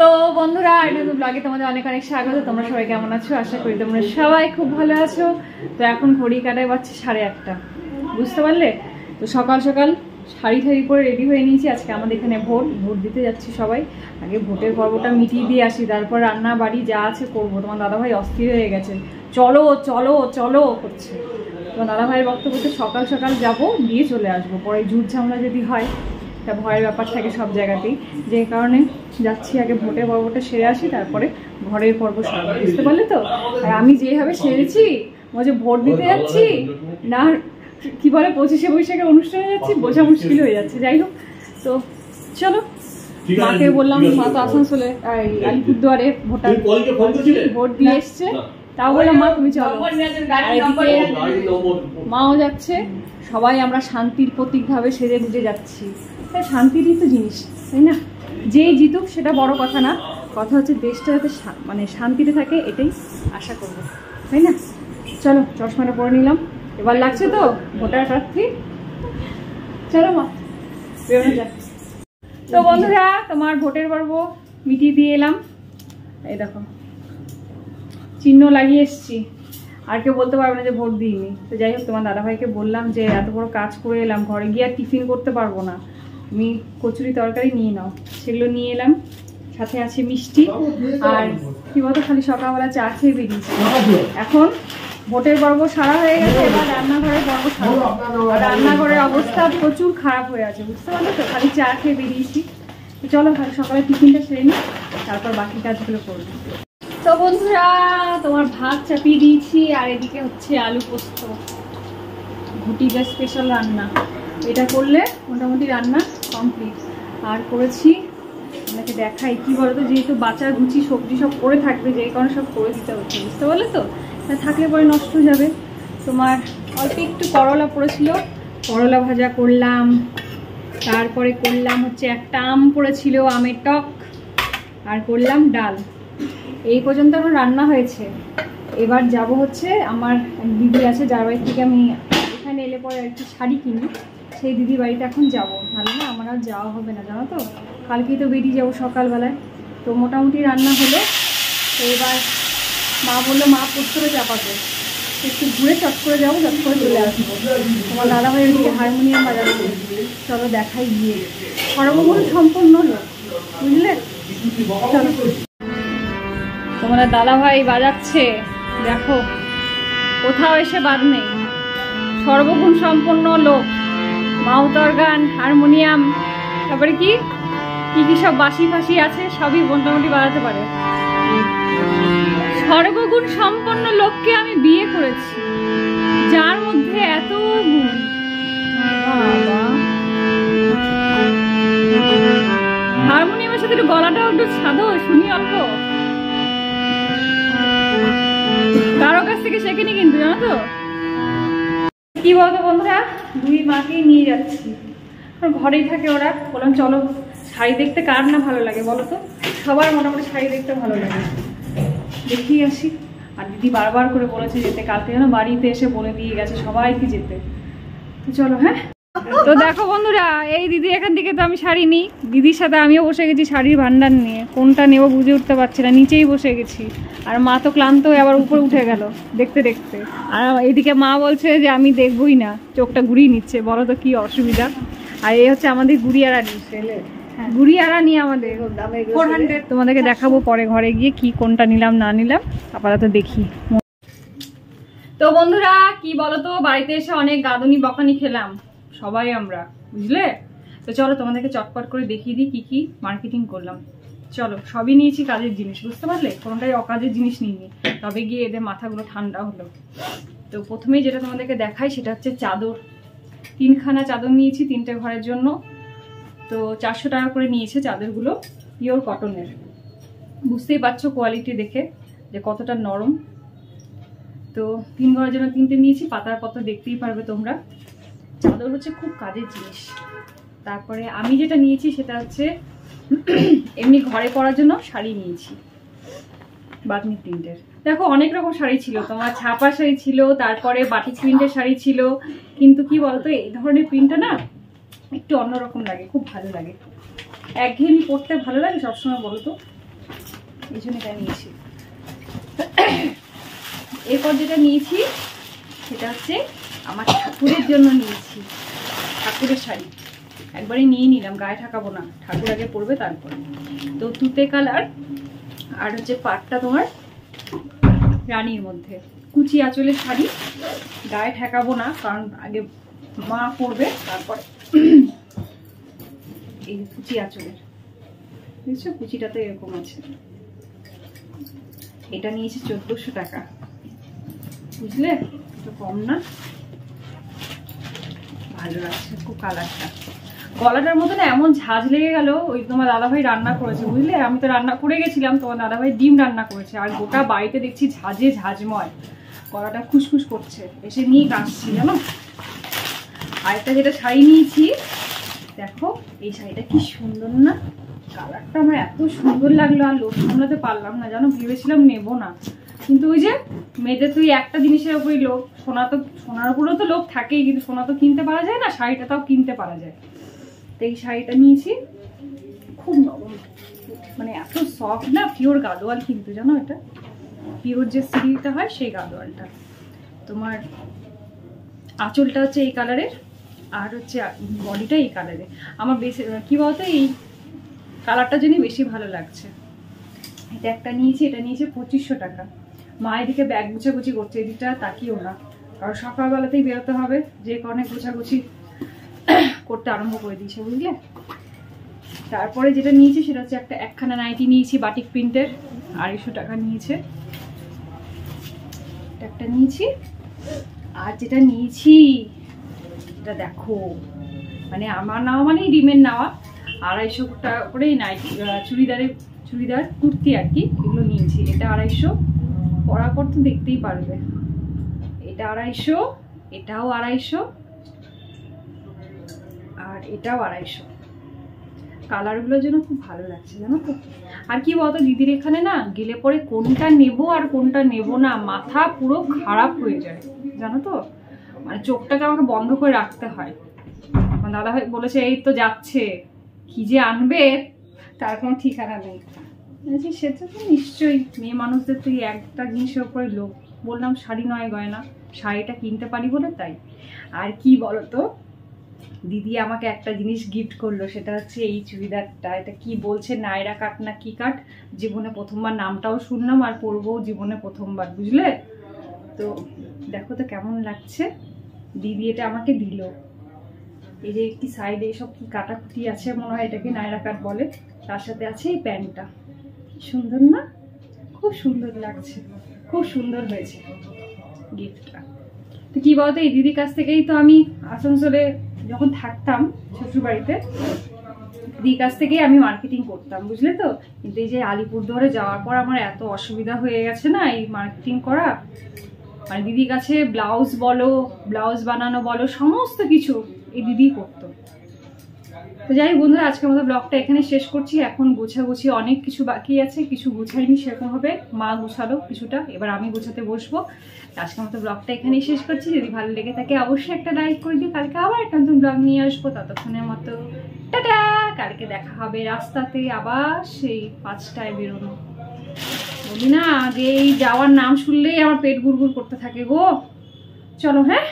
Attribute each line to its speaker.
Speaker 1: তো বন্ধুরা নতুন ব্লগে তোমাদের অনেক অনেক স্বাগত। তোমরা সবাই কেমন আছো? আশা করি তোমরা সবাই খুব ভালো আছো। তো এখন ঘড়ি কাটায় বাজছে 8:30, বুঝতে পারলে? তো সকাল সকাল শাড়ি ঠাড়ি করে রেডি হয়ে নিয়েছি। আজকে আমাদের এখানে ভোট দিতে যাচ্ছি সবাই। আগে ভোটের পর্বটা মিটিয়ে দিয়ে আসি, তারপর রান্না বাড়ি যা আছে করবো। তোমার দাদাভাই অস্থির হয়ে গেছে, চলো চলো চলো করছে। তোমার দাদাভাইয়ের বক্তব্যতে সকাল সকাল যাবো, দিয়ে চলে আসবো, পরে ঝুট ঝামেলা যদি হয় একটা ভয়ের ব্যাপার থাকে সব জায়গাতেই। যে কারণে যাচ্ছি, আগে ভোটের পর্বটা সেরে আসি, তারপরে ঘরের পর্ব সারবো, বুঝতে পারলে তো? আর আমি যেভাবে সেরেছি, যে ভোট দিতে যাচ্ছি না কি বলে 25শে বৈশাখের অনুষ্ঠানে যাচ্ছি, বোঝা মুশকিল হয়ে যাচ্ছে। যাই হোক, তো চলো। মাকে বললাম, মা তো আসানসোলে আলিপুরদুয়ারে ভোট দিয়ে এসছে, তাও বললাম মা তুমি চলো। মাও যাচ্ছে, সবাই আমরা শান্তির প্রতীক ভাবে সেজে গুজে যাচ্ছি। শান্তিরই তো জিনিস, তাই না? যেই জিতুক সেটা বড় কথা না, কথা হচ্ছে দেশটা যাতে মানে শান্তিতে থাকে, এটাই আশা করবো, তাই না? চলো, চশমাটা পরে নিলাম, এবার লাগছে তো ভোটার প্রার্থী। চলো মা, বেরোনো যাক। তো বন্ধুরা, তোমার ভোটের পর্ব মিটিয়ে দিয়ে এলাম। এই দেখো চিহ্ন লাগিয়ে এসছি, আর কেউ বলতে পারবে না যে ভোট দিইনি। তো যাই হোক, তোমার দাদাভাইকে বললাম যে এত বড় কাজ করে এলাম, ঘরে গিয়ে আর টিফিন করতে পারবো না, তুমি কচুরি তরকারি নিয়ে নাও। সেগুলো নিয়ে এলাম, সাথে আছে মিষ্টি। আর কি বলতো, খালি সকালবেলা চা খেয়ে বেরিয়েছি। এখন ভোটের পর্ব সারা হয়ে গেছে, এবার রান্নাঘরের পর্ব সারা। আর রান্নাঘরের অবস্থা প্রচুর খারাপ হয়ে আছে, বুঝতে পারলো তো? খালি চা খেয়ে বেরিয়েছি। চলো সকালে টিফিনটা সেরে নিই, তারপর বাকি কাজগুলো করবো। তো বন্ধুরা, তোমার ভাত চাপিয়ে দিয়েছি, আর এদিকে হচ্ছে আলু পোস্ত, ঘুটিটা স্পেশাল রান্না। এটা করলে মোটামুটি রান্না কমপ্লিট। আর করেছি, আপনাকে দেখাই কি বলতো, যেহেতু বাচ্চা গুচি সবজি সব করে থাকবে, যে কারণে সব করে দিতে হচ্ছে, বুঝতে পারলে তো? থাকলে পরে নষ্ট হয়ে যাবে। তোমার অল্প একটু করলা পড়েছিল, করলা ভাজা করলাম। তারপরে করলাম হচ্ছে একটা আম পড়েছিল, আমের টক। আর করলাম ডাল। এই পর্যন্ত এখন রান্না হয়েছে। এবার যাব হচ্ছে, আমার দিদি আছে যার বাড়ি থেকে আমি এখানে এলে পরে আর কি শাড়ি কিনি, সেই দিদি বাড়িতে এখন যাব। নাহলে না আমার আর যাওয়া হবে না, জানো তো? কালকেই তো বেরিয়ে যাবো সকালবেলায়। তো মোটামুটি রান্না হলো। তো এবার মা বললো মা পোস্তরে চাপাতে, একটু ঘুরে চট করে যাবো, চট করে চলে আসবো। তোমার দাদাভাই ওইদিকে হারমোনিয়াম বাজাচ্ছে, চলো দেখাই গিয়ে। সর্বগুণ সম্পন্ন লোক, বুঝলে? চলো, তোমাদের দাদাভাই বাজাচ্ছে, দেখো কোথাও এসে বাদ নেই। সর্বগুণ সম্পন্ন লোক, মাউতার গান, হারমোনিয়াম, তারপরে কি কি কি সব বাঁশি ফাঁসি আছে, সবই মোটামুটি বাজাতে পারে। সর্বগুণ সম্পন্ন লোককে আমি বিয়ে করেছি, যার মধ্যে এত গুণ। হারমোনিয়ামের সাথে একটু গলাটাও একটু সাধো, শুনি অল্প। কারো কাছ থেকে শেখেনি কিন্তু, জানো তো? কি বলতো বন্ধুরা, দুই মাকেই নিয়ে যাচ্ছি, ঘরেই থাকে ওরা। বললাম চলো, শাড়ি দেখতে কার না ভালো লাগে বলো তো? সবার মোটামুটি শাড়ি দেখতে ভালো লাগে, দেখিয়ে আসি। আর দিদি বারবার করে বলেছে যেতে, কালকে যেন বাড়িতে এসে বলে দিয়ে গেছে সবাইকে যেতে। তো চলো। হ্যাঁ, তো দেখো বন্ধুরা, এই দিদি এখান থেকে তো আমি শাড়ি নিই, দিদির সাথে আমিও বসে গেছি শাড়ির ভান্ডার নিয়ে। কোনটা নেবো বুঝে উঠতে পারছি না, নিচেই বসে গেছি। আর মা তো ক্লান্ত হয়ে আবার উপরে উঠে গেল দেখতে দেখতে। আর এইদিকে মা বলছে যে আমি দেখবই না, চোখটা ঘুরিয়ে নিচ্ছে। বলো তো কি অসুবিধা। আর এই হচ্ছে আমাদের গুড়িয়ারা ছেলে, গুড়িয়ারা নিয়ে আমাদের 400। তোমাদেরকে দেখাবো পরে ঘরে গিয়ে কি কোনটা নিলাম না নিলাম, আপাতত দেখি। তো বন্ধুরা, কি বলতো, বাড়িতে এসে অনেক গাদুনি বকানি খেলাম সবাই আমরা, বুঝলে? তো চলো তোমাদেরকে চটপট করে দেখিয়ে দিই কি কি মার্কেটিং করলাম। চলো, সবই নিয়েছি কাজের জিনিস, বুঝতে পারলে? কোনোটাই অকাজের জিনিস নিইনি, তবে গিয়ে এদের মাথাগুলো ঠান্ডা হলো। তো প্রথমেই যেটা তোমাদেরকে দেখাই সেটা হচ্ছে চাদর। 3খানা চাদর নিয়েছি, 3টে ঘরের জন্য। তো 400 টাকা করে নিয়েছে চাদরগুলো, পিওর কটনের। বুঝতেই পারছো কোয়ালিটি দেখে যে কতটা নরম। তো 3 ঘরের জন্য 3টে নিয়েছি, পাতার পত্র দেখতেই পারবে তোমরা। চাদর হচ্ছে খুব কাজের জিনিস। তারপরে আমি যেটা নিয়েছি সেটা হচ্ছে এমনি ঘরে পরার জন্য শাড়ি নিয়েছি, বাটনি প্রিন্টের। দেখো অনেক রকম শাড়ি ছিল, তোমার ছাপা শাড়ি ছিল, তারপরে বাটিক প্রিন্টের শাড়ি ছিল। কিন্তু কি বলতো, এই ধরনের প্রিন্টটা না একটু অন্যরকম লাগে, খুব ভালো লাগে। একঘেয়েমি পরতে ভালো লাগে সবসময়, বলতো? এই জন্য এটা নিয়েছি। এরপর যেটা নিয়েছি সেটা হচ্ছে আমার ঠাকুরের জন্য নিয়েছি, ঠাকুরের শাড়ি। একবারে নিয়ে নিলাম, গায়ে ঠাকাবো না, ঠাকুর আগে পরবে তারপরে। তো তুতে কালার আর হচ্ছে পাটটা তোমার রানীর মধ্যে, কুচি আঁচলের শাড়ি, গায়ে ঠেকাবো না কারণ আগে মা পরবে তারপরে। এই কুচি আঁচলের, বুঝছো, কুচিটাতে এরকম আছে। এটা নিয়েছি 1400 টাকা, বুঝলে, একটু কম না? ভালো লাগছে খুব কালারটা। গলাটার মধ্যে না এমন ঝাঁঝ লেগে গেল, ওই তোমার দাদাভাই রান্না করেছে, বুঝলে, আমি তো রান্না করে গেছিলাম, তোমার দাদাভাই ডিম রান্না করেছে, আর গোটা বাড়িতে দেখছি ঝাঁঝে ঝাঁঝময়, গলাটা খুসখুস করছে, এসে নিয়ে কাশছি জানো। আরেকটা যেটা শাড়ি নিয়েছি, দেখো এই শাড়িটা কি সুন্দর না, কালারটা আমার এত সুন্দর লাগলো, আর লোভ সামলাতে পারলাম না জানো, ভেবেছিলাম নেবো না, কিন্তু ওই যে মেয়েদের তুই একটা জিনিসের উপরই লোভ, সোনার উপরেও তো লোভ থাকেই, কিন্তু সোনা তো কিনতে পারা যায় না, শাড়িটা তাও কিনতে পারা যায়। তো এই শাড়িটা নিয়েছি, খুব নরম, মানে এত সফট না, পিওর গাদোয়াল কিন্তু জানো, এটা পিওর যে সিল্কটা হয় সেই গাদোয়ালটা। তোমার আঁচলটা হচ্ছে এই কালারের, আর হচ্ছে বডিটা এই কালারের। আমার বেশি কি বলতো, এই কালারটা জন্যই বেশি ভালো লাগছে। এটা একটা নিয়েছি, এটা নিয়েছে 2500 টাকা। মা এদিকে ব্যাগ গুছাগুছি করছে, এদিকটা তাকিয়েও না, কারণ সকালবেলাতেই বেরোতে হবে, যে কারণে গোছাগুছি করতে আরম্ভ করে দিয়েছে, বুঝলে। তারপরে যেটা নিয়েছি সেটা হচ্ছে একখানা নাইটি নিয়েছি বাটিক প্রিন্টের, 250 টাকা নিয়েছে। একটা নিয়েছি, আর যেটা নিয়েছি এটা দেখো, মানে আমার নেওয়া মানেই ডিমের নেওয়া, 250 টাকা করে নাইটি, চুড়িদার কুর্তি আর কি, এগুলো নিয়েছি। এটা 250, পরার পর তো দেখতেই পারবে। এটা 250, এটাও 250, আর এটাও 250। কালারগুলোর জন্য খুব ভালো লাগছে জানো তো। আর কি বলতো, দিদির এখানে না গেলে পরে কোনটা নেব আর কোনটা নেব না, মাথা পুরো খারাপ হয়ে যায় জানো তো, মানে চোখটাকে আমাকে বন্ধ করে রাখতে হয়। আমার দাদা ভাই বলেছে এই তো যাচ্ছে, কি যে আনবে তার কোনো ঠিকানা নেই। সেটা তো নিশ্চয়ই, মেয়ে মানুষদের তো একটা জিনিসের উপরে লোভ। বললাম শাড়ি নয় গয়না, শাড়িটা কিনতে পারি বলে তাই। আর কি বলতো, দিদি আমাকে একটা জিনিস গিফট করলো, সেটা হচ্ছে এই চুড়িদারটা। এটা কি বলছে, নায়রা কাট না কি কাট, জীবনে প্রথমবার নামটাও শুনলাম, আর পরবো জীবনে প্রথমবার, বুঝলে তো। দেখো তো কেমন লাগছে, দিদি এটা আমাকে দিল। এই যে একটি সাইডে এসব কি কাটাকুটি আছে, মনে হয় এটাকে নায়রা কাট বলে, তার সাথে আছে এই প্যান্টটা। সুন্দর না, খুব সুন্দর লাগছে, খুব সুন্দর হয়েছে গিফটটা। তো কি বলতো, এই দিদির কাছ থেকেই তো আমি আসানসোলে যখন থাকতাম শ্বশুরবাড়িতে, দিদির কাছ থেকেই আমি মার্কেটিং করতাম, বুঝলে তো। কিন্তু এই যে আলিপুরদুয়ারে যাওয়ার পর আমার এত অসুবিধা হয়ে গেছে না এই মার্কেটিং করা, মানে দিদির কাছে ব্লাউজ বলো, ব্লাউজ বানানো বলো, সমস্ত কিছু এই দিদি করতো। তো যাই বন্ধুরা, আজকের মতো ব্লগটা এখানে শেষ করছি। এখন গোছাগুছি অনেক কিছু বাকি আছে, কিছু গুছাইনি সেরকম হবে, মা গুছালো কিছুটা, এবার আমি গোছাতে বসবো। আজকের মতো ব্লগটা এখানেই শেষ করছি। যদি ভালো লেগে থাকে অবশ্যই একটা লাইক করে দিও। কালকে আবার একটা নতুন ব্লগ নিয়ে আসবো, ততক্ষণের মতো টাটা। কালকে দেখা হবে রাস্তাতে, আবার সেই 5টায় বেরোনো। বলি না যে এই যাওয়ার নাম শুনলেই আমার পেট গুড়গুড় করতে থাকে গো। চলো হ্যাঁ।